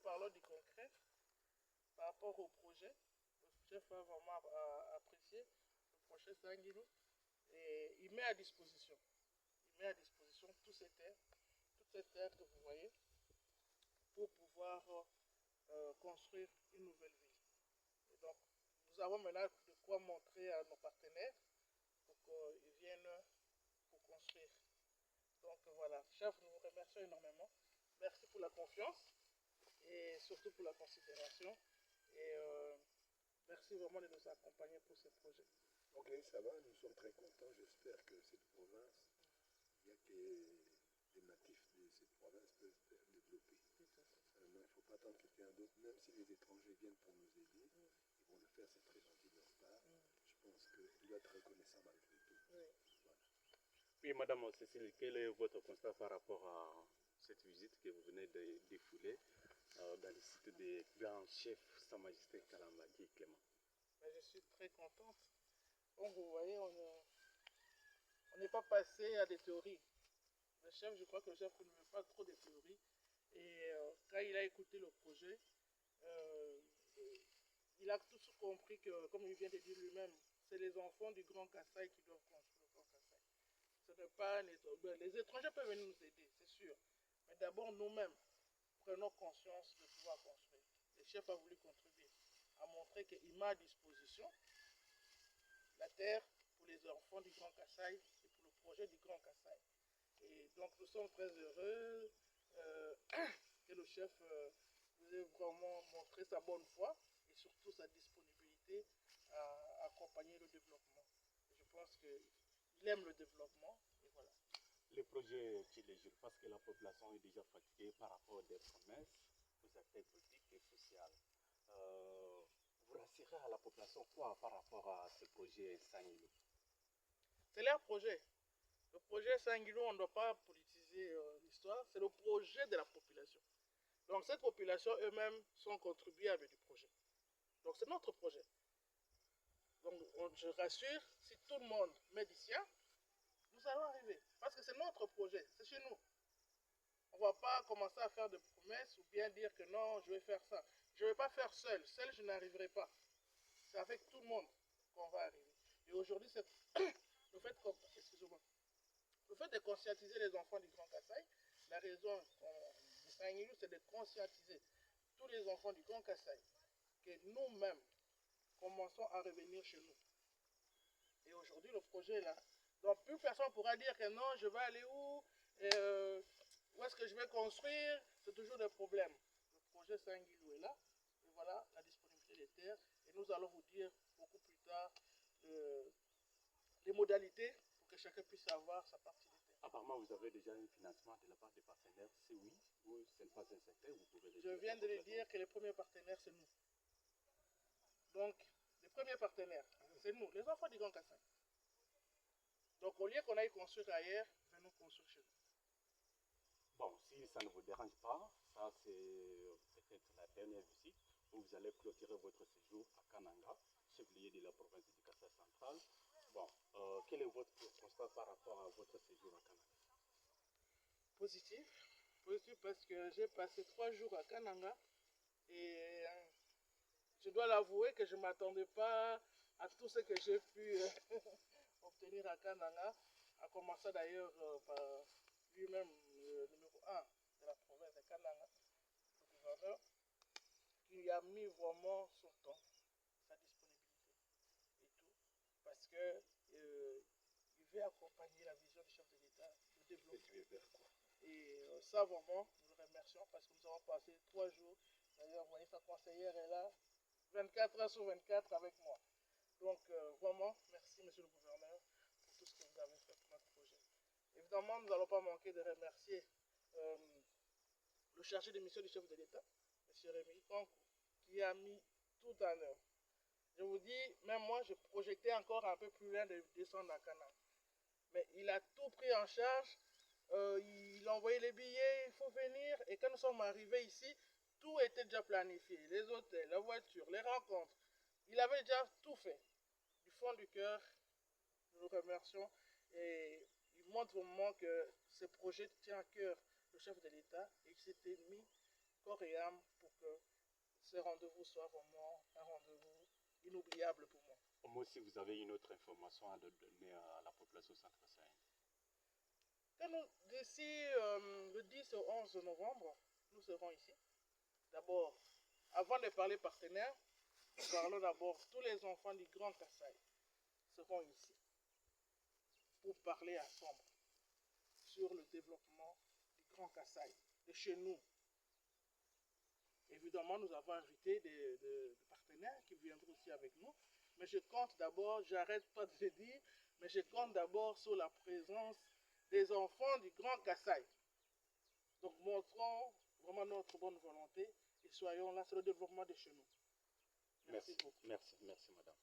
parlons du concret par rapport au projet. Le chef a vraiment apprécié le projet Sanguilou et il met à disposition, toutes ces terres que vous voyez pour pouvoir construire une nouvelle ville. Et donc, nous avons maintenant de quoi montrer à nos partenaires pour qu'ils viennent pour construire. Donc voilà, chef, nous vous remercions énormément. Merci pour la confiance et surtout pour la considération. Et merci vraiment de nous accompagner pour ce projet. Ok, ça va, nous sommes très contents. J'espère que cette province, il n'y a que les natifs de cette province peuvent développer. Non, il ne faut pas attendre quelqu'un d'autre, même si les étrangers viennent pour nous aider, ils vont le faire, c'est très gentil de leur part. Je pense qu'il doit être reconnaissant malgré tout. Voilà. Oui, Madame Cécile, quel est votre constat par rapport à cette visite que vous venez de défouler dans le site des grands chefs Sa Majesté Kalambadji Clément? Je suis très contente. Comme vous voyez, on n'est pas passé à des théories. Le chef, je crois que le chef ne veut pas trop de théories. Et quand il a écouté le projet, il a tout compris que, comme il vient de dire lui-même, c'est les enfants du Grand Kassai qui doivent construire le Grand Kassai. Ce n'est pas les étrangers peuvent venir nous aider, c'est sûr. Mais d'abord, nous-mêmes, prenons conscience de pouvoir construire. Le chef a voulu contribuer, a montré qu'il met à disposition la terre pour les enfants du Grand Kassai et pour le projet du Grand Kassai. Et donc nous sommes très heureux que le chef nous ait vraiment montré sa bonne foi et surtout sa disponibilité à accompagner le développement. Et je pense qu'il aime le développement et voilà. Le projet Tchilejur, parce que la population est déjà fatiguée par rapport aux promesses, aux actes politiques et sociaux. Vous rassurez à la population quoi par rapport à ce projet Sanguilou? C'est leur projet. Le projet Sanguilou, on ne doit pas politiser l'histoire, c'est le projet de la population. Donc cette population eux-mêmes sont contribuables du projet. Donc c'est notre projet. Donc je rassure, si tout le monde met du sien, nous allons arriver. Parce que c'est notre projet, c'est chez nous. On ne va pas commencer à faire des promesses ou bien dire que non, je vais faire ça. Je ne vais pas faire seul. Seul, je n'arriverai pas. C'est avec tout le monde qu'on va arriver. Et aujourd'hui, c'est le fait, le fait de conscientiser les enfants du Grand Kassai. La raison du Sanguilou, c'est de conscientiser tous les enfants du Grand Kassai que nous-mêmes commençons à revenir chez nous. Et aujourd'hui, le projet est là. Donc, plus personne ne pourra dire que non, je vais aller où, où est-ce que je vais construire, c'est toujours des problèmes. Le projet Sanguilou est là, et voilà la disponibilité des terres. Et nous allons vous dire beaucoup plus tard les modalités pour que chacun puisse avoir sa partie des terres. Apparemment, vous avez déjà un financement de la part des partenaires. C'est oui ou ce n'est pas incertain, vous pouvez le dire. Je viens de le dire que les premiers partenaires, c'est nous. Donc, les premiers partenaires, c'est nous, les enfants du Grand Kassai. Donc, au lieu qu'on aille construire ailleurs, venons construire chez nous. Bon, si ça ne vous dérange pas, ça c'est peut-être la dernière visite où vous allez clôturer votre séjour à Kananga, chef-lieu de la province du Kassai central. Bon, quel est votre constat par rapport à votre séjour à Kananga? Positif. Positif parce que j'ai passé 3 jours à Kananga et je dois l'avouer que je ne m'attendais pas à tout ce que j'ai pu obtenir à Kananga, à commencer d'ailleurs par lui-même le numéro 1 de la province de Kananga, le gouverneur, qui a mis vraiment son temps, sa disponibilité et tout, parce que il veut accompagner la vision du chef de l'État, le développement. Et ça vraiment, nous le remercions parce que nous avons passé 3 jours. D'ailleurs, vous voyez, sa conseillère est là, 24 heures sur 24 avec moi. Donc, vraiment, merci, monsieur le gouverneur, pour tout ce que vous avez fait pour notre projet. Évidemment, nous n'allons pas manquer de remercier le chargé de mission du chef de l'État, M. Rémi Kankou, qui a mis tout en œuvre. Je vous dis, même moi, je projetais encore un peu plus loin de descendre à Kananga. Mais il a tout pris en charge. Il a envoyé les billets, il faut venir. Et quand nous sommes arrivés ici, tout était déjà planifié. Les hôtels, la voiture, les rencontres. Il avait déjà tout fait. Du fond du cœur, nous le remercions. Et il montre vraiment que ce projet tient à cœur le chef de l'État. Et il s'était mis corps et âme pour que ce rendez-vous soit vraiment un rendez-vous inoubliable pour moi. Moi aussi, vous avez une autre information à donner à la population centre-Sahel. D'ici le 10 au 11 novembre, nous serons ici. D'abord, avant de parler partenaires, parlons d'abord tous les enfants du Grand Kasaï seront ici pour parler ensemble sur le développement du Grand Kasaï, de chez nous. Évidemment, nous avons invité des partenaires qui viendront aussi avec nous. Mais je compte d'abord, j'arrête pas de le dire, mais je compte d'abord sur la présence des enfants du Grand Kasaï. Donc montrons vraiment notre bonne volonté et soyons là sur le développement de chez nous. Merci beaucoup. Merci, madame.